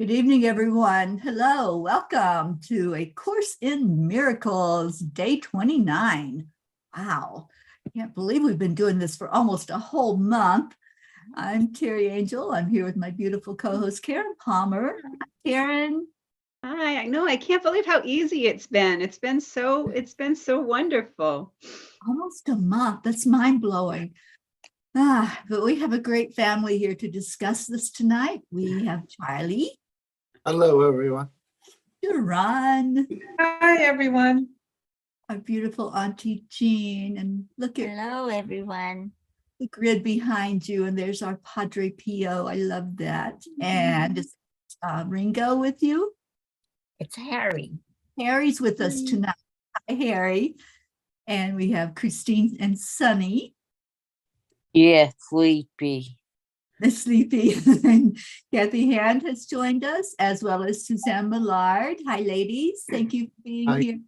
Good evening, everyone. Hello, welcome to A Course in Miracles, day 29. Wow, I can't believe we've been doing this for almost a whole month. I'm Teri Angel. I'm here with my beautiful co-host, Karen Palmer. Hi, Karen. Hi, I know. I can't believe how easy it's been. It's been so wonderful. Almost a month. That's mind-blowing. But we have a great family here to discuss this tonight. We have Charlie. Hello, everyone. Duran. Hi, everyone. Our beautiful Auntie Jean. And look at Hello, everyone. the grid behind you. And there's our Padre Pio. I love that. And is Ringo with you? It's Harry. Harry's with us tonight. Hi, Harry. And we have Christine and Sunny. Yeah, sleepy. The sleepy. And Kathy Hand has joined us, as well as Suzanne Millard. Hi, ladies. Thank you for being Hi. here.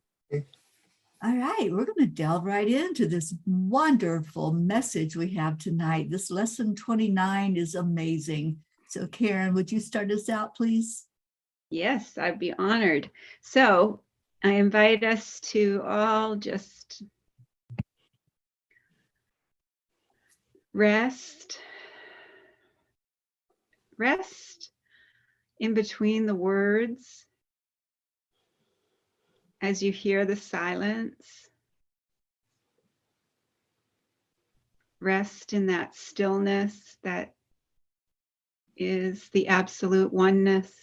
All right, we're going to delve right into this wonderful message we have tonight. This lesson 29 is amazing. So Karen, would you start us out, please? Yes, I'd be honored. So I invite us to all just rest in between the words as you hear the silence. Rest in that stillness that is the absolute oneness.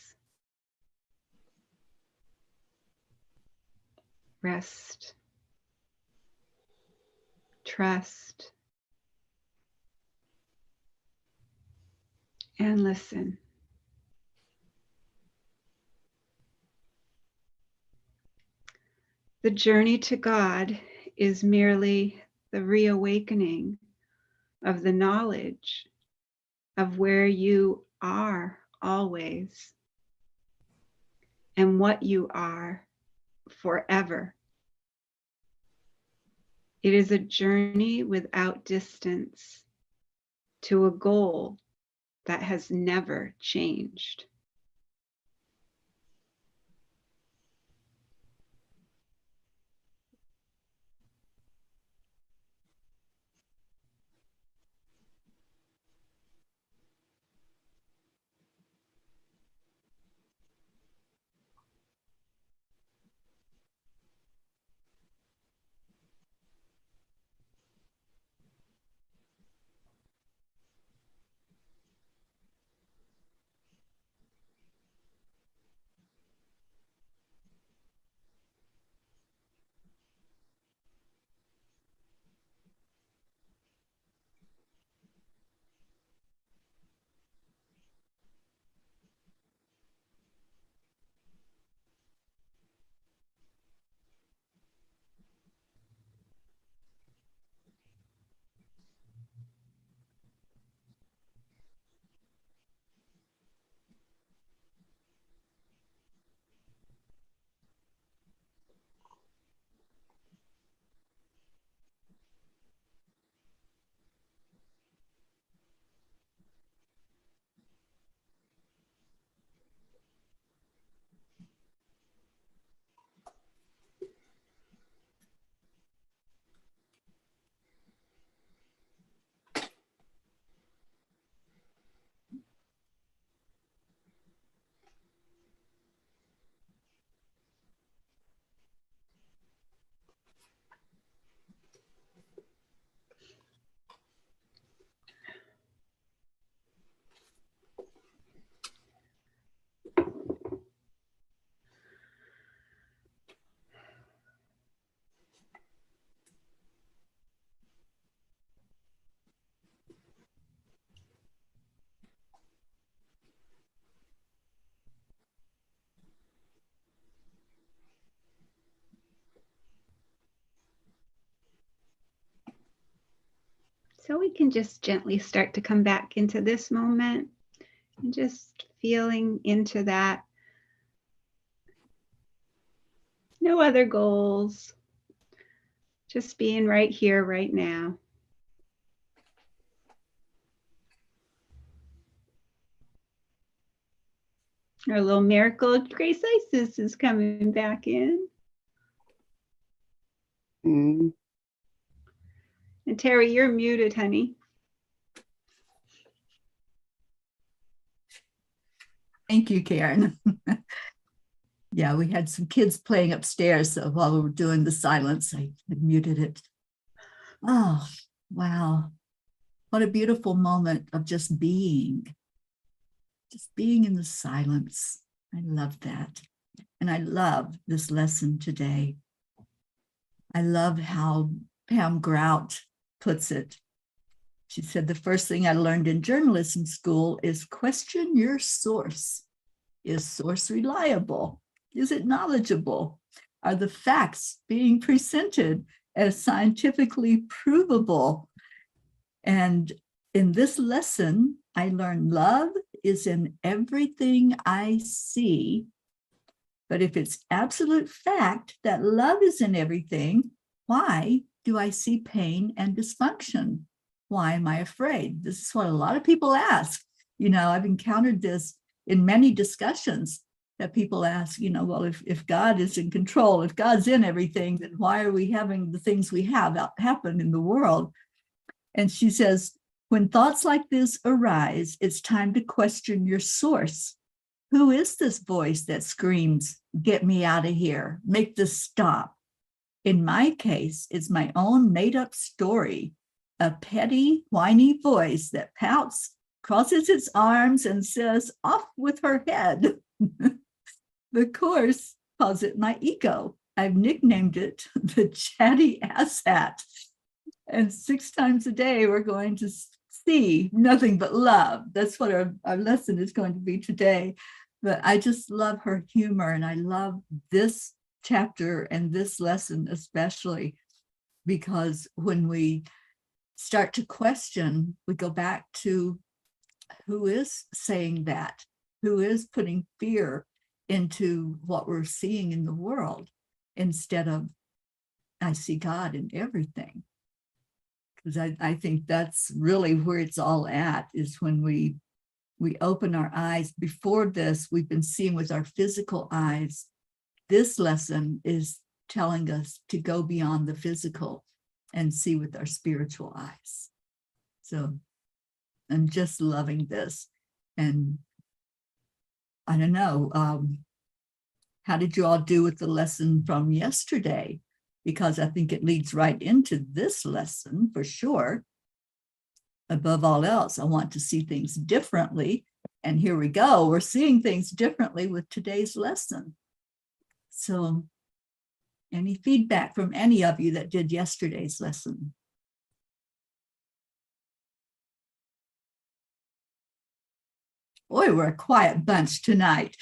Rest, trust, and listen. The journey to God is merely the reawakening of the knowledge of where you are always and what you are forever. It is a journey without distance to a goal that has never changed. So we can just gently start to come back into this moment and just feeling into that. No other goals, just being right here, right now. Our little miracle Grace Isis is coming back in. Mm. And Teri, you're muted, honey. Thank you, Karen. Yeah, we had some kids playing upstairs, so while we were doing the silence, I muted it. Oh, wow. What a beautiful moment of just being in the silence. I love that. And I love this lesson today. I love how Pam Grout puts it. She said, the first thing I learned in journalism school is question your source. Is source reliable? Is it knowledgeable? Are the facts being presented as scientifically provable? And in this lesson, I learned love is in everything I see. But if it's absolute fact that love is in everything, why do I see pain and dysfunction? Why am I afraid? This is what a lot of people ask. I've encountered this in many discussions that people ask, well, if God is in control, if God's in everything, then why are we having the things we have happen in the world? And she says, when thoughts like this arise, it's time to question your source. Who is this voice that screams, get me out of here, make this stop? In my case, it's my own made up story, a petty, whiny voice that pouts, crosses its arms, and says, off with her head. The Course calls it my ego. I've nicknamed it the chatty asshat. And 6 times a day, we're going to see nothing but love. That's what our lesson is going to be today. But I just love her humor, and I love this chapter and this lesson especially, because when we start to question, we go back to who is saying that, who is putting fear into what we're seeing in the world, instead of I see God in everything. Because I think that's really where it's all at, is when we open our eyes. Before this, we've been seeing with our physical eyes. This lesson is telling us to go beyond the physical and see with our spiritual eyes. So I'm just loving this. And I don't know, how did you all do with the lesson from yesterday? Because I think it leads right into this lesson for sure. Above all else, I want to see things differently. And here we go. We're seeing things differently with today's lesson. So any feedback from any of you that did yesterday's lesson? Boy, we're a quiet bunch tonight.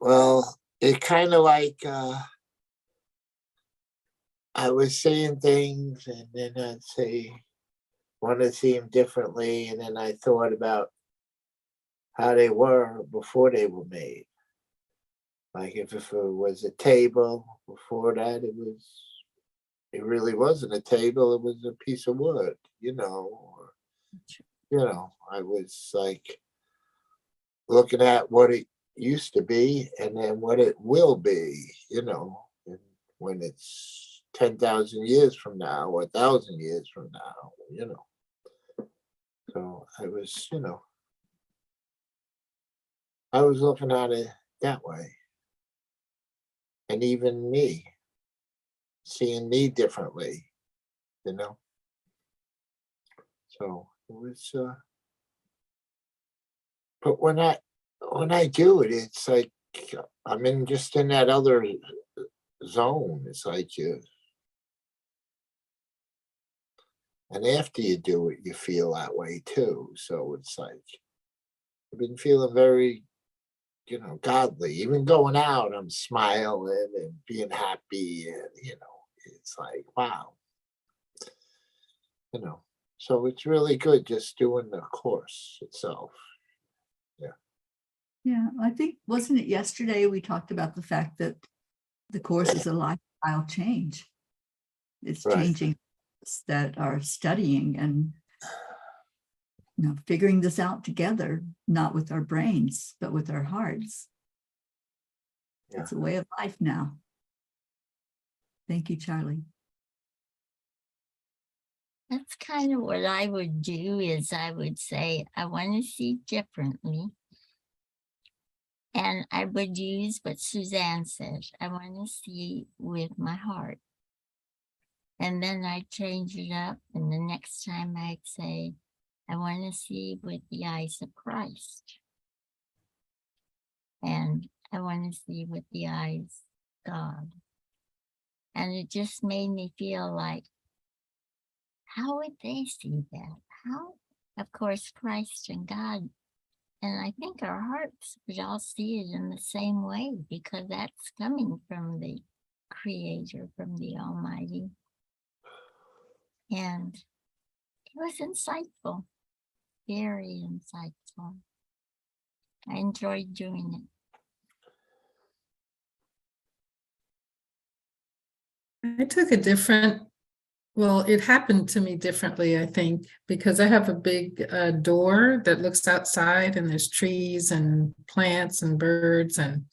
Well, it kind of like I was saying things, and then I'd say, want to see them differently, and then I thought about how they were before they were made. Like if it was a table, before that it really wasn't a table, it was a piece of wood, or, I was like looking at what it used to be and then what it will be, and when it's 10,000 years from now or 1,000 years from now, So I was, I was looking at it that way. And even me, seeing me differently, So it was, but when I do it, it's like I'm just in that other zone. It's like and after you do it, you feel that way too. So it's like I've been feeling very, godly. Even going out, I'm smiling and being happy, and it's like wow, So it's really good just doing the course itself. Yeah, I think, wasn't it yesterday we talked about the fact that the course is a lifestyle change. It's Right. changing that are studying and figuring this out together, not with our brains, but with our hearts. Yeah. It's a way of life now. Thank you, Charlie. That's kind of what I would do is I would say, I want to see differently. And I would use what Suzanne said. I want to see with my heart. And then I'd change it up. And the next time I'd say, I want to see with the eyes of Christ. And I want to see with the eyes of God. And it just made me feel like, how would they see that? How? Of course, Christ and God. And I think our hearts would all see it in the same way because that's coming from the Creator, from the Almighty. And it was insightful, very insightful. I enjoyed doing it. I took a different, well, it happened to me differently, I think, because I have a big door that looks outside and there's trees and plants and birds and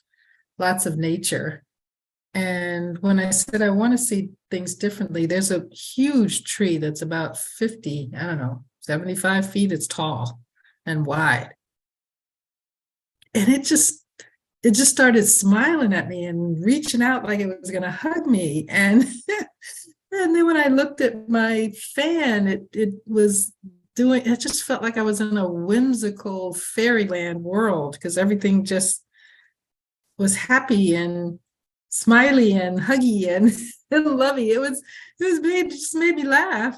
lots of nature. And when I said I want to see things differently, there's a huge tree that's about 50, I don't know, 75 feet. It's tall and wide. And it just started smiling at me and reaching out like it was going to hug me. And and then when I looked at my fan, it was doing, it just felt like I was in a whimsical fairyland world because everything just was happy and smiley and huggy and, and lovey. It just made me laugh.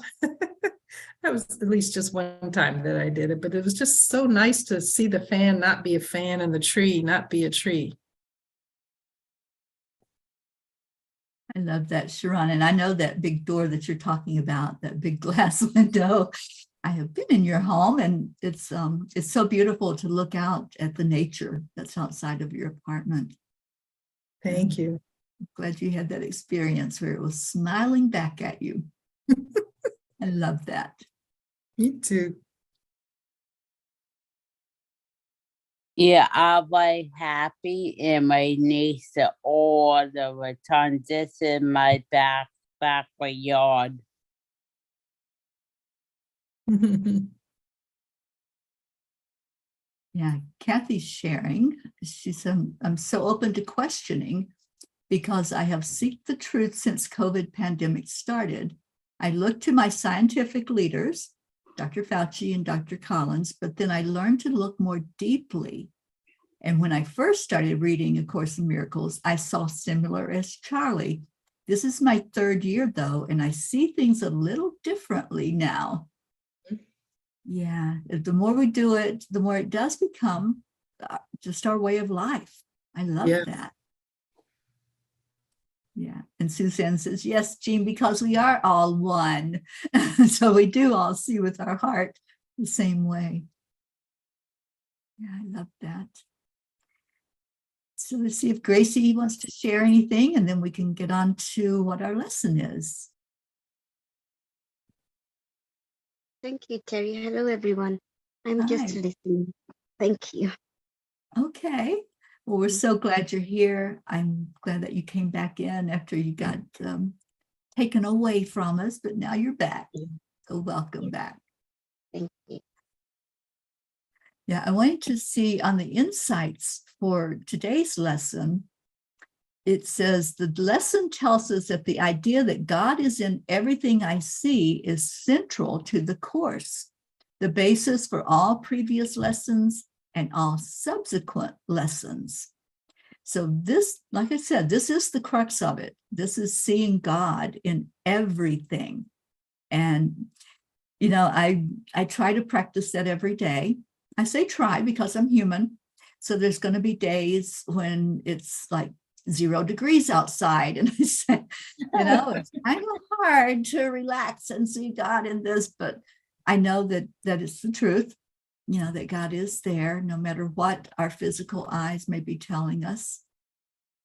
That was at least just one time that I did it, but it was just so nice to see the fan not be a fan and the tree not be a tree. I love that, Sharon. And I know that big door that you're talking about, that big glass window. I have been in your home, and it's so beautiful to look out at the nature that's outside of your apartment. Thank you. I'm glad you had that experience where it was smiling back at you. I love that. Me too. Yeah, I was happy and my niece all the time just in my backyard. Yeah, Kathy's sharing. She said, I'm so open to questioning because I have sought the truth since COVID pandemic started. I look to my scientific leaders, Dr. Fauci and Dr. Collins, but then I learned to look more deeply. And when I first started reading A Course in Miracles, I saw similar as Charlie. This is my third year though, and I see things a little differently now. Yeah, the more we do it, the more it does become just our way of life. I love that. Yeah, and Suzanne says, yes, Jean, because we are all one. So we do all see with our heart the same way. Yeah, I love that. So let's see if Gracie wants to share anything, and then we can get on to what our lesson is. Thank you, Terry. Hello, everyone. I'm just Hi. listening. Thank you. Okay. Well, we're so glad you're here. I'm glad that you came back in after you got taken away from us, but now you're back. So welcome back. Thank you. Yeah, I wanted to see on the insights for today's lesson. It says the lesson tells us that the idea that God is in everything I see is central to the course, the basis for all previous lessons and all subsequent lessons. So this, like I said, this is the crux of it. This is seeing God in everything. And, you know, I try to practice that every day. I say try because I'm human. So there's going to be days when it's like 0 degrees outside. And I say, you know, it's kind of hard to relax and see God in this, but I know that it's the truth, you know, that God is there no matter what our physical eyes may be telling us.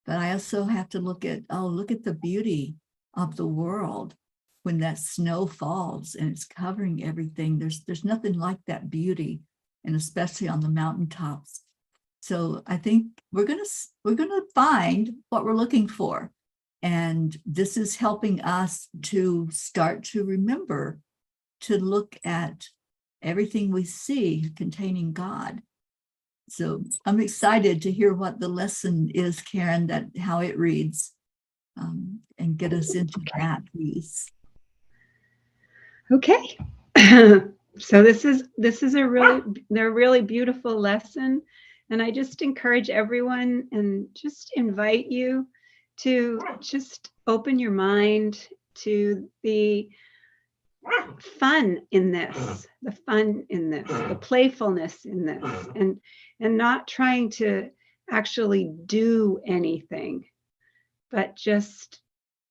But I also have to look at the beauty of the world when that snow falls and it's covering everything. There's nothing like that beauty, and especially on the mountaintops. So I think we're gonna find what we're looking for. And this is helping us to start to remember to look at everything we see containing God. So I'm excited to hear what the lesson is, Karen, that how it reads, and get us into that, please. Okay. So this is a really beautiful lesson. And I just encourage everyone and just invite you to just open your mind to the fun in this, the playfulness in this, and not trying to actually do anything, but just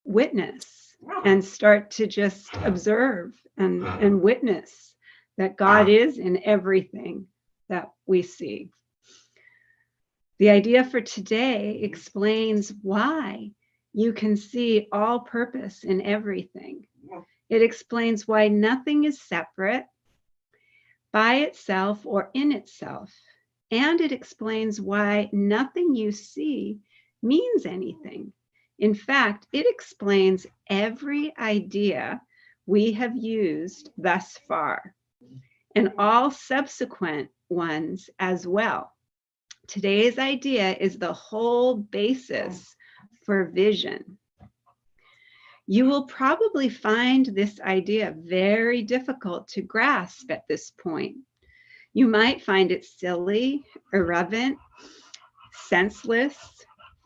witness and start to just observe and witness that God is in everything that we see. The idea for today explains why you can see all purpose in everything. It explains why nothing is separate by itself or in itself. And it explains why nothing you see means anything. In fact, it explains every idea we have used thus far, and all subsequent ones as well. Today's idea is the whole basis for vision. You will probably find this idea very difficult to grasp at this point. You might find it silly, irrelevant, senseless,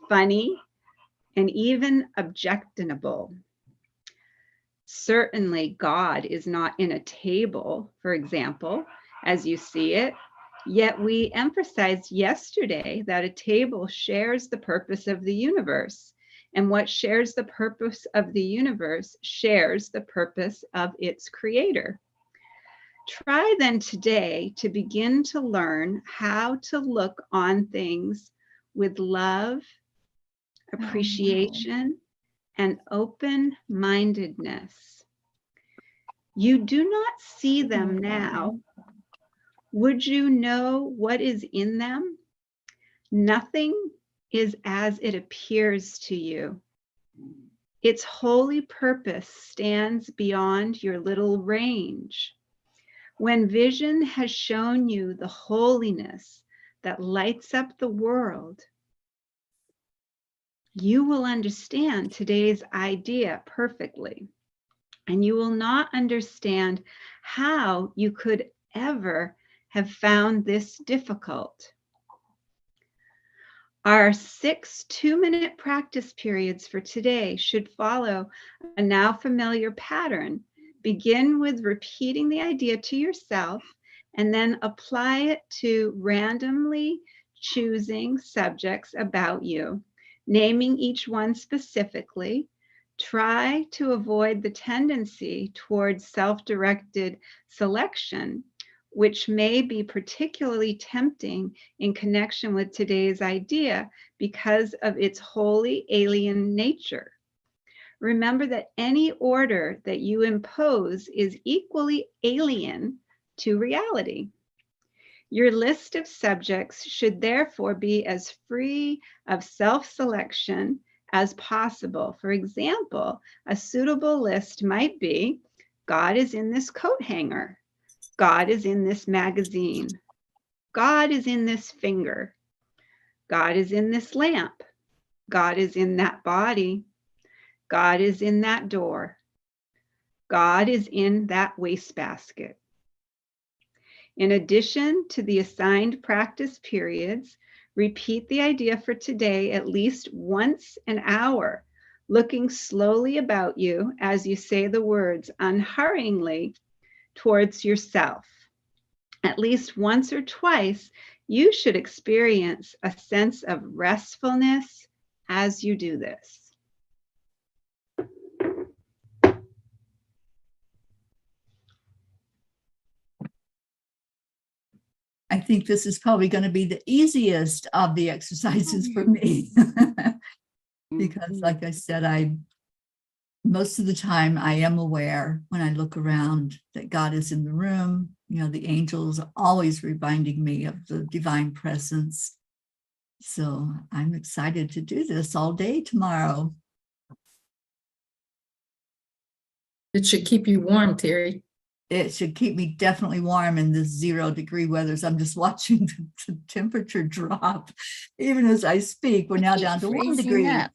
funny, and even objectionable. Certainly, God is not in a table, for example, as you see it. Yet we emphasized yesterday that a table shares the purpose of the universe, and what shares the purpose of the universe shares the purpose of its creator. Try then today to begin to learn how to look on things with love, appreciation, and open-mindedness. You do not see them now. Would you know what is in them? Nothing is as it appears to you. Its holy purpose stands beyond your little range. When vision has shown you the holiness that lights up the world, you will understand today's idea perfectly, and you will not understand how you could ever have found this difficult. Our 6 2-minute practice periods for today should follow a now familiar pattern. Begin with repeating the idea to yourself and then apply it to randomly choosing subjects about you, naming each one specifically. Try to avoid the tendency towards self-directed selection, which may be particularly tempting in connection with today's idea because of its wholly alien nature. Remember that any order that you impose is equally alien to reality. Your list of subjects should therefore be as free of self-selection as possible. For example, a suitable list might be, God is in this coat hanger. God is in this magazine. God is in this finger. God is in this lamp. God is in that body. God is in that door. God is in that wastebasket. In addition to the assigned practice periods, repeat the idea for today at least once an hour, looking slowly about you as you say the words unhurriedly towards yourself. At least once or twice, you should experience a sense of restfulness as you do this. I think this is probably going to be the easiest of the exercises for me because, like I said, I most of the time I am aware when I look around that God is in the room. You know, the angels are always reminding me of the divine presence. So I'm excited to do this all day tomorrow. It should keep you warm, Teri. It should keep me definitely warm in this 0-degree weather. So I'm just watching the temperature drop. Even as I speak, we're I now keep down to 1 freezing degree. up.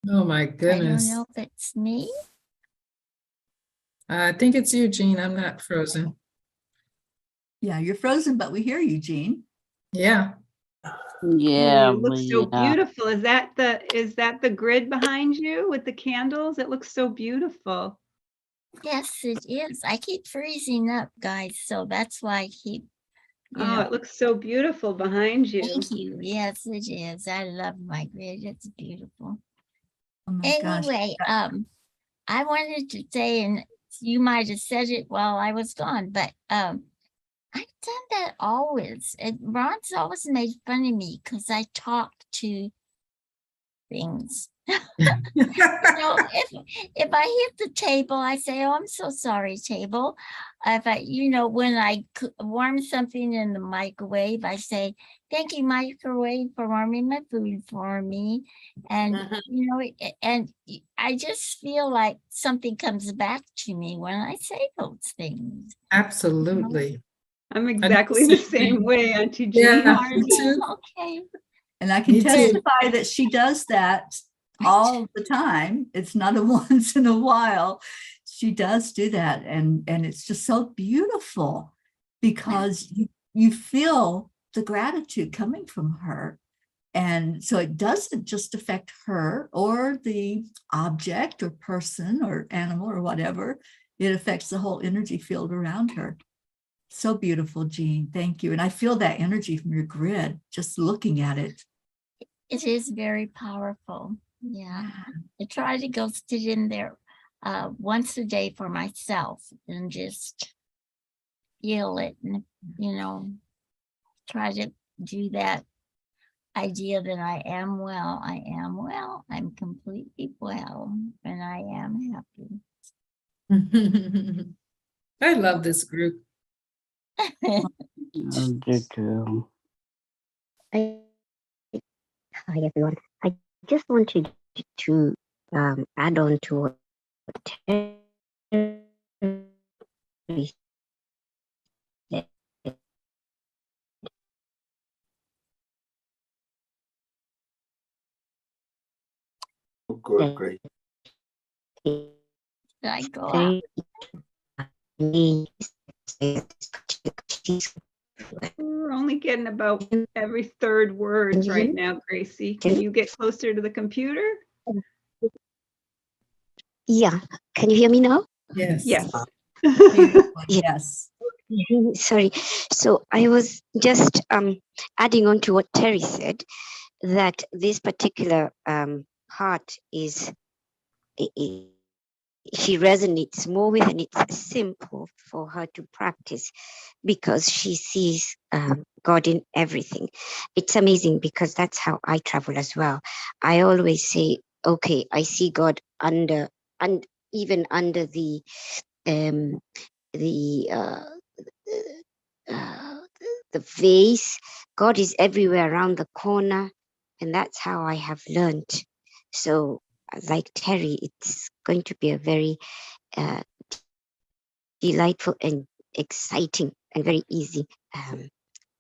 Oh my I don't goodness. know if it's me. I think it's you, Jean. I'm not frozen. Yeah, you're frozen, but we hear you, Jean. Yeah. Yeah, It looks so yeah. beautiful. Is that the grid behind you with the candles? It looks so beautiful. Yes, it is. I keep freezing up, guys. So that's why I keep, you Oh, know. it looks so beautiful behind you. Thank you. Yes, it is. I love my grid. It's beautiful. Oh my gosh. Anyway, I wanted to say, and you might have said it while I was gone, but I've done that always. And Ron's always made fun of me because I talk to things. If I hit the table, I say, "Oh, I'm so sorry, table." If I, when I warm something in the microwave, I say, "Thank you, microwave, for warming my food for me." And and I just feel like something comes back to me when I say those things. Absolutely. I'm I do exactly the same way, Auntie Jean. Yeah, Are me you? too. Okay. And I can Me too. testify that she does that all the time. It's not a once in a while. She does do that. And it's just so beautiful because you feel the gratitude coming from her. And so it doesn't just affect her or the object or person or animal or whatever. It affects the whole energy field around her. So beautiful, Jean. Thank you. And I feel that energy from your grid, just looking at it. It is very powerful. Yeah. I try to go sit in there once a day for myself and just feel it and, try to do that idea that I am well, I'm completely well, and I am happy. I love this group. I do too. Hi everyone. I just wanted to add on to what Terry said. Good, great. Did I go out? We're only getting about every third word right now, Gracie. Can you get closer to the computer? Yeah. Can you hear me now? Yes. Yes. Yes. Sorry. So I was just adding on to what Terry said, that this particular part is she resonates more with, and it's simple for her to practice because she sees God in everything. It's amazing because that's how I travel as well. I always say, okay, I see God under, and even under the vase. God is everywhere around the corner, and that's how I have learned. So like Terry, it's going to be a very delightful and exciting and very easy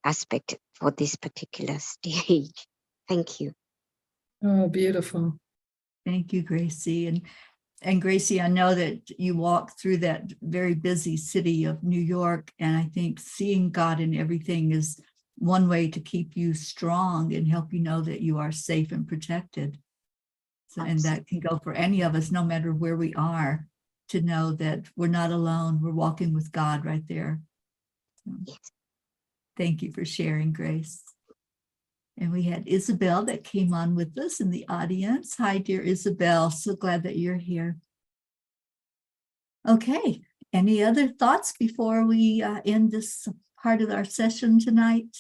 aspect for this particular stage. Thank you. Oh, beautiful. Thank you, Gracie. And Gracie, I know that you walk through that very busy city of New York, and I think seeing God in everything is one way to keep you strong and help you know that you are safe and protected. So, and that can go for any of us, no matter where we are, to know that we're not alone. We're walking with God right there. So, thank you for sharing, Grace. And we had Isabel that came on with us in the audience. Hi, dear Isabel. So glad that you're here. Okay. Any other thoughts before we end this part of our session tonight?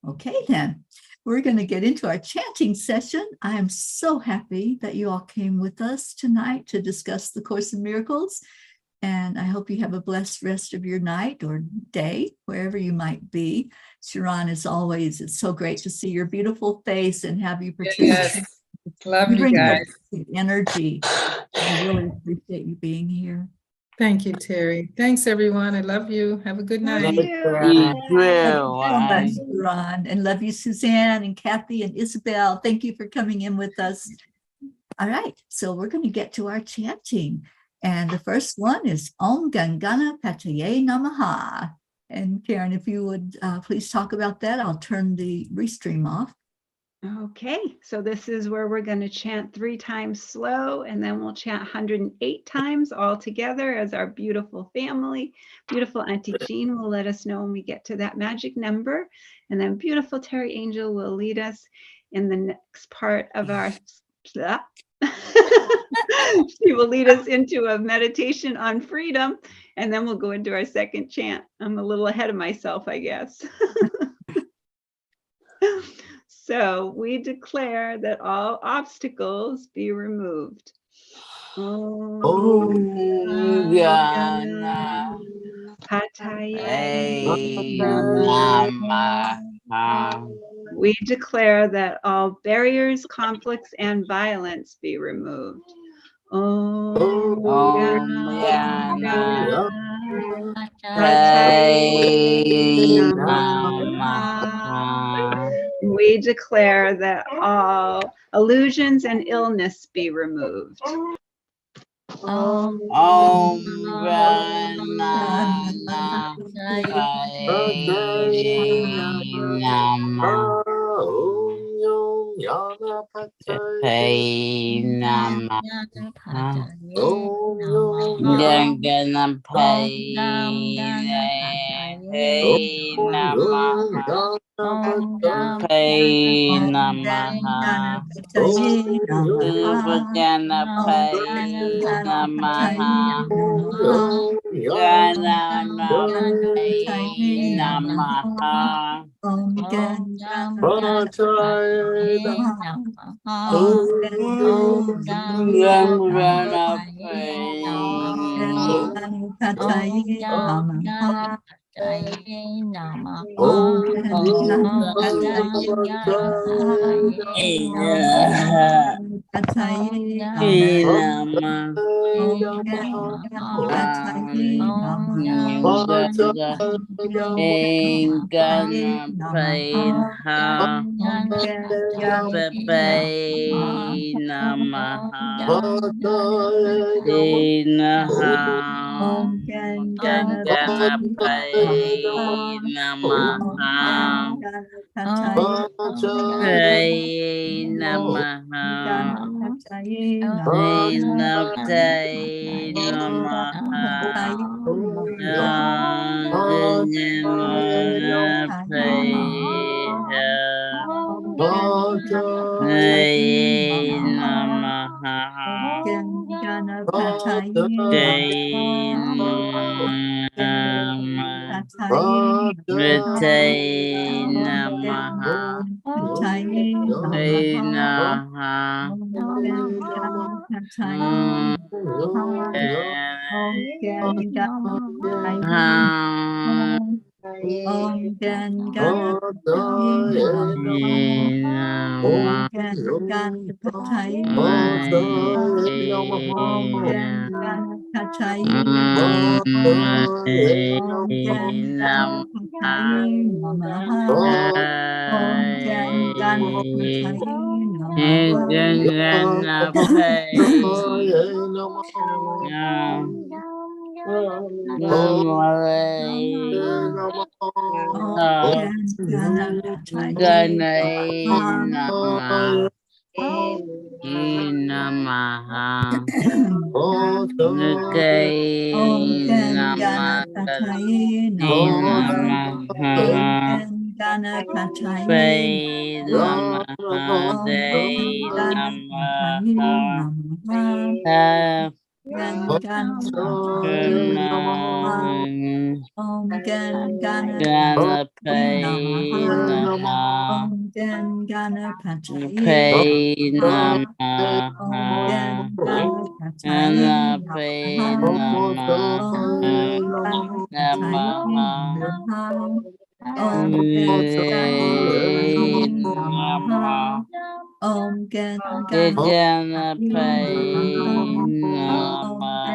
Okay, then. we're going to get into our chanting session. I am so happy that you all came with us tonight to discuss the Course in Miracles. And I hope you have a blessed rest of your night or day, wherever you might be. Sharon, as always, it's so great to see your beautiful face and have you participate. Yes, love you bring guys. the energy. I really appreciate you being here. Thank you, Terry. Thanks, everyone. I love you. Have a good Love night. you. You Thank you so much, too. Sharon, and love you, Suzanne and Kathy and Isabel. Thank you for coming in with us. All right, so we're going to get to our chanting. And the first one is Om Gam Ganapataye Namaha. And Karen, if you would please talk about that, I'll turn the restream off. Okay, so this is where we're going to chant 3 times slow, and then we'll chant 108 times all together as our beautiful family. Beautiful Auntie Jean will let us know when we get to that magic number. And then beautiful Teri Angel will lead us in the next part of our she will lead us into a meditation on freedom, and then we'll go into our second chant. I'm a little ahead of myself, I guess. So we declare that all obstacles be removed. Om Ganapataye Namaha. We declare that all barriers, conflicts, and violence be removed. Om Ganapataye Namaha. We declare that all illusions and illness be removed. Om Ganapataye Namaha. Om Gam Ganapataye Namaha. Om Gam Ganapataye Namaha. Om Gam Ganapataye Namaha. Om Gam Ganapataye Namaha. Om Gam Ganapataye Gam Ganapataye Namaha. Om Gam Ganapataye Namaha. Om Gam Ganapataye Namaha. Om Gam Ganapataye Namaha. Om Ganapataye Namaha. Om Ganapataye Namaha.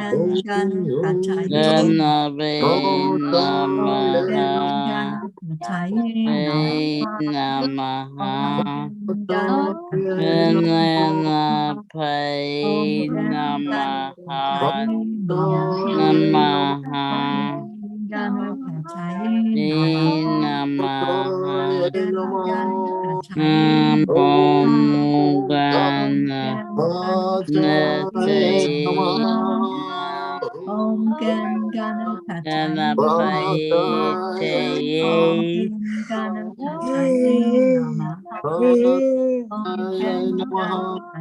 Om Gan Ganapataye Namaha. Om Gan Ganapataye Namaha. Om Gan Ganapataye Namaha. Om Gan Ganapataye Namaha. Ganapataye Namaha. Om Ganapataye Om Gan Ganapataye Ganapataye Om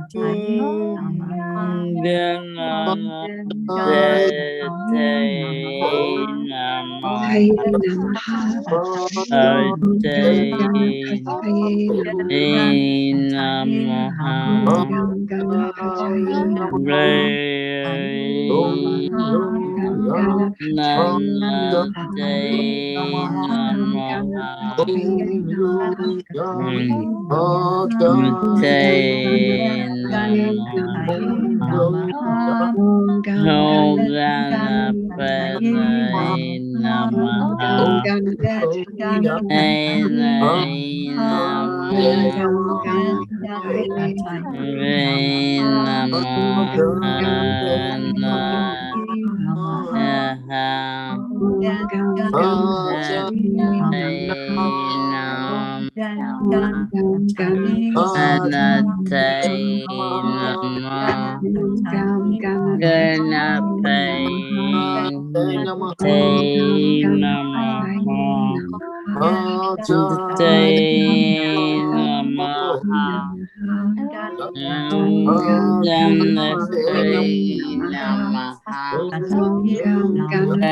Ganapataye Namaha. Om Gan Ganapataye Namaha. Om Gan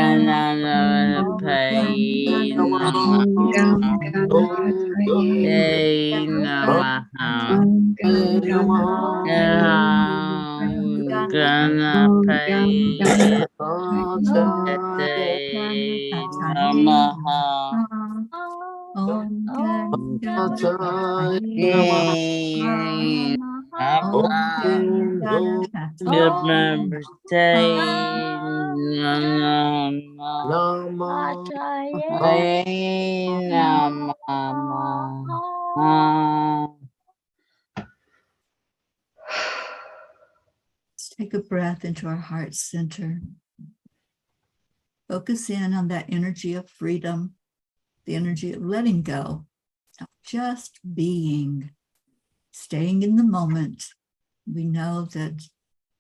Ganapataye Namaha. Om Let's take a breath into our heart center. Focus in on that energy of freedom, the energy of letting go, of just being, staying in the moment. We know that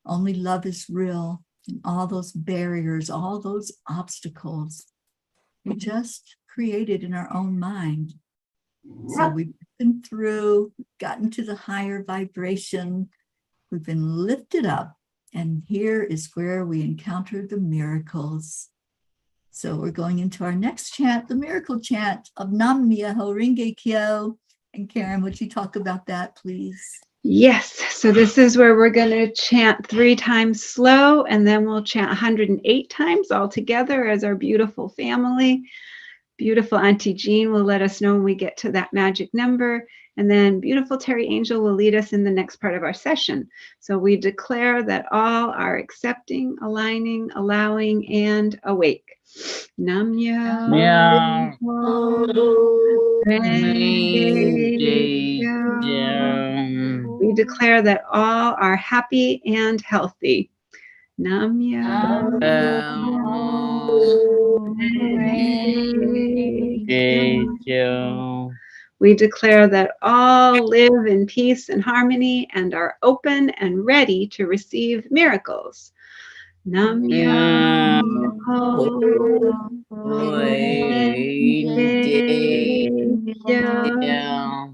only love is real, and all those barriers, all those obstacles, we just created in our own mind. So we've been through, gotten to the higher vibration, we've been lifted up, and here is where we encounter the miracles. So we're going into our next chant, the miracle chant of Nam Myoho Renge Kyo. And Karen, would you talk about that, please? Yes, so this is where we're going to chant 3 times slow, and then we'll chant 108 times all together as our beautiful family. Beautiful Auntie Jean will let us know when we get to that magic number, and then beautiful Teri Angel will lead us in the next part of our session. So we declare that all are accepting, aligning, allowing, and awake. Nam Myoho Renge Kyo. We declare that all are happy and healthy. Nam Myoho Renge Kyo. We declare that all live in peace and harmony and are open and ready to receive miracles. Nam Myoho Renge Kyo.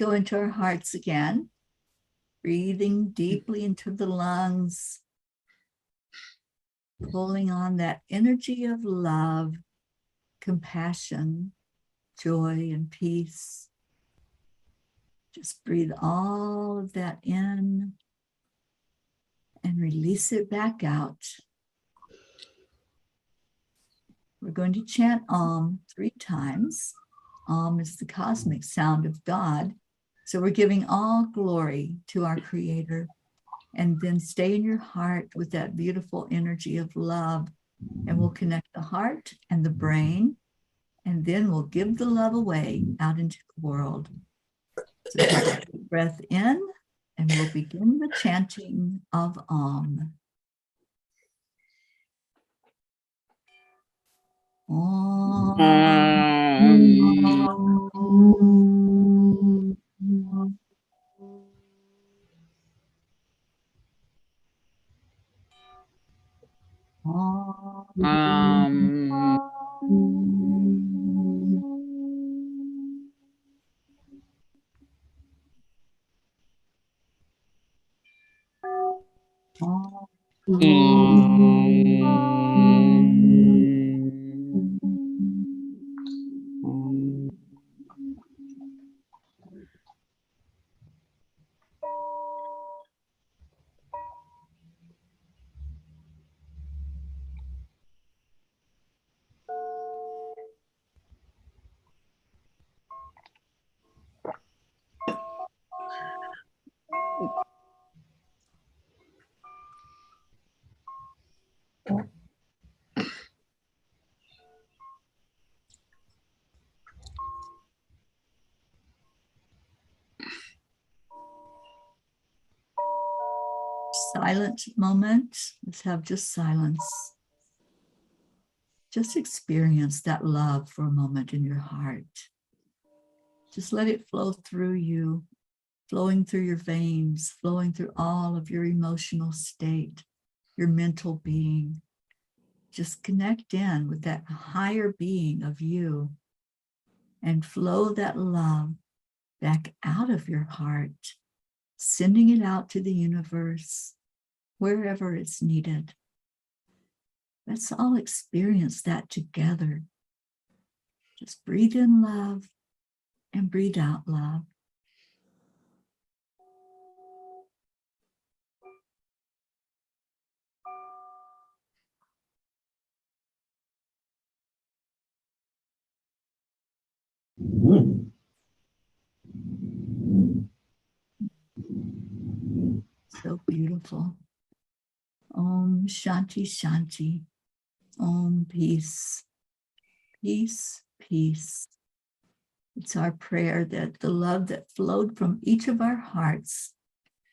go into our hearts again, breathing deeply into the lungs, pulling on that energy of love, compassion, joy, and peace. Just breathe all of that in and release it back out. We're going to chant Om 3 times. Om is the cosmic sound of God. So we're giving all glory to our Creator. And then stay in your heart with that beautiful energy of love. And we'll connect the heart and the brain. And then we'll give the love away out into the world. So take a deep breath in, and we'll begin the chanting of Om. Silent moment. Let's have just silence. Just experience that love for a moment in your heart. Just let it flow through you, flowing through your veins, flowing through all of your emotional state, your mental being. Just connect in with that higher being of you and flow that love back out of your heart, sending it out to the universe, wherever it's needed. Let's all experience that together. Just breathe in love and breathe out love. So beautiful. Om Shanti Shanti. Om peace. Peace, peace. It's our prayer that the love that flowed from each of our hearts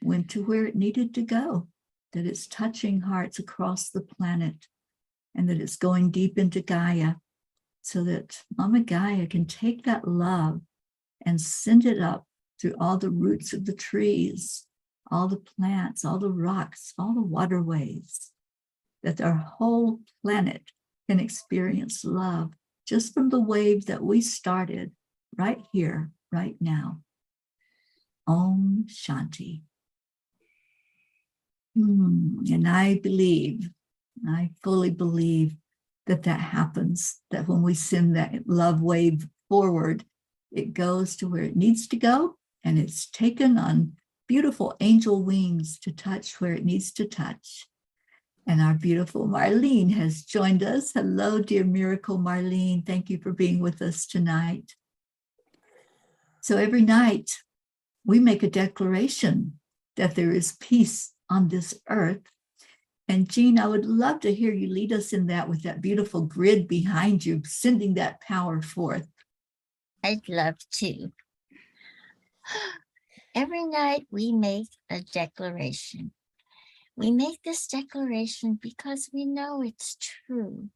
went to where it needed to go, that it's touching hearts across the planet, and that it's going deep into Gaia, so that Mama Gaia can take that love and send it up through all the roots of the trees, all the plants, all the rocks, all the waterways, that our whole planet can experience love just from the wave that we started right here, right now. Om Shanti. And I fully believe that happens, that when we send that love wave forward, it goes to where it needs to go, and it's taken on beautiful angel wings to touch where it needs to touch. And our beautiful Marlene has joined us. Hello, dear Miracle Marlene. Thank you for being with us tonight. So every night we make a declaration that there is peace on this earth. And Jean, I would love to hear you lead us in that with that beautiful grid behind you, sending that power forth. I'd love to. Every night we make a declaration. We make this declaration because we know it's true.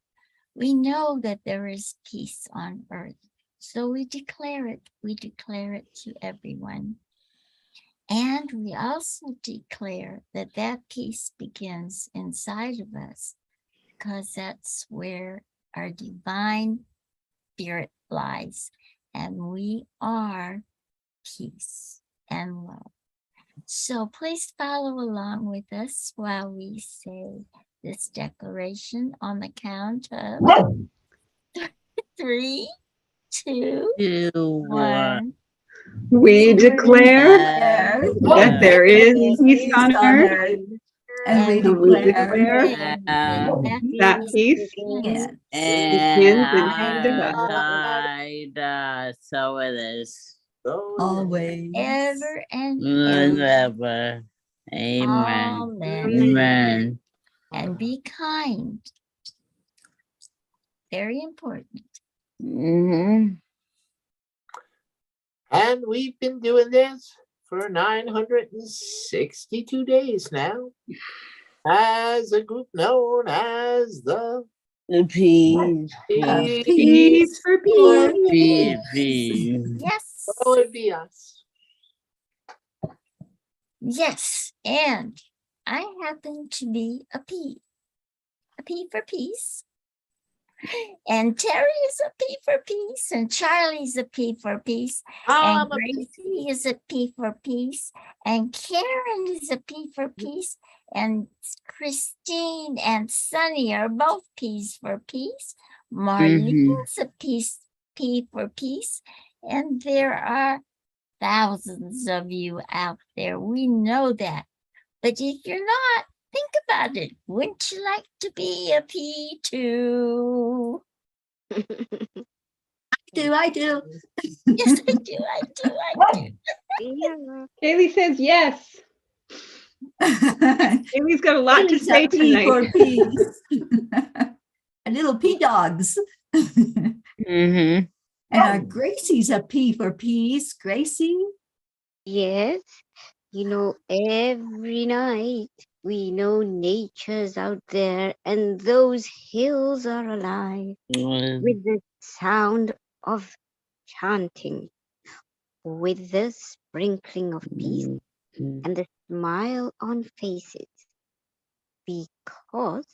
We know that there is peace on earth. So we declare it. We declare it to everyone. And we also declare that that peace begins inside of us, because that's where our divine spirit lies. And we are peace, and love. So please follow along with us while we say this declaration on the count of 3, 2, 1. We declare that there is peace on earth, And we and we declare declare that peace begins. begins inside of us. So it is. Always. Ever and ever. Ever. Amen. Amen. Amen. And be kind. Very important. Mm-hmm. And we've been doing this for 962 days now as a group known as the Peace. Peace for peace. Peace. Yes. Oh, it'd be us. Yes. And I happen to be a P. A P for peace. And Terry is a P for peace. And Charlie's a P for peace. And Gracie is a P for peace. And Karen is a P for peace. And Christine and Sunny are both P's for peace. Marlene's a P for peace. And there are thousands of you out there. We know that. But if you're not, think about it. Wouldn't you like to be a P too? I do. Yes, I do. Kaylee says yes. Kaylee's got a lot to Haley's say a P tonight. for peace. A little P dogs. Mm-hmm. And our Gracie's a P for peace. Gracie? Yes, you know, every night we know nature's out there and those hills are alive with the sound of chanting, with the sprinkling of peace and the smile on faces, because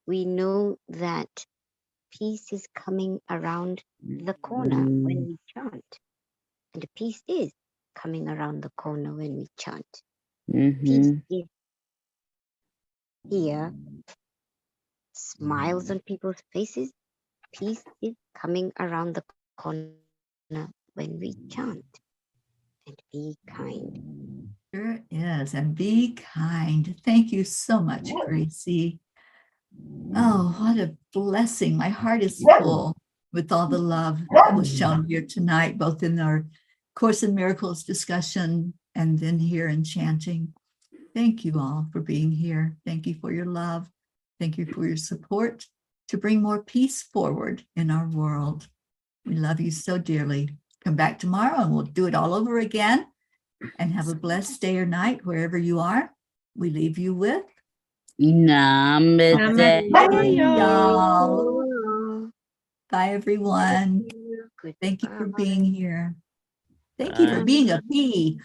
we know that peace is coming around the corner when we chant, and peace is coming around the corner when we chant. Peace is here, smiles on people's faces. Peace is coming around the corner when we chant. And be kind. Sure is. And be kind. Thank you so much, Gracie. Oh, what a blessing. My heart is full with all the love that was shown here tonight, both in our Course in Miracles discussion and then here in chanting. Thank you all for being here. Thank you for your love. Thank you for your support to bring more peace forward in our world. We love you so dearly. Come back tomorrow and we'll do it all over again. And have a blessed day or night wherever you are. We leave you with Namaste. Namaste, y'all. Bye, everyone. Thank you for being here. Thank you for being a P.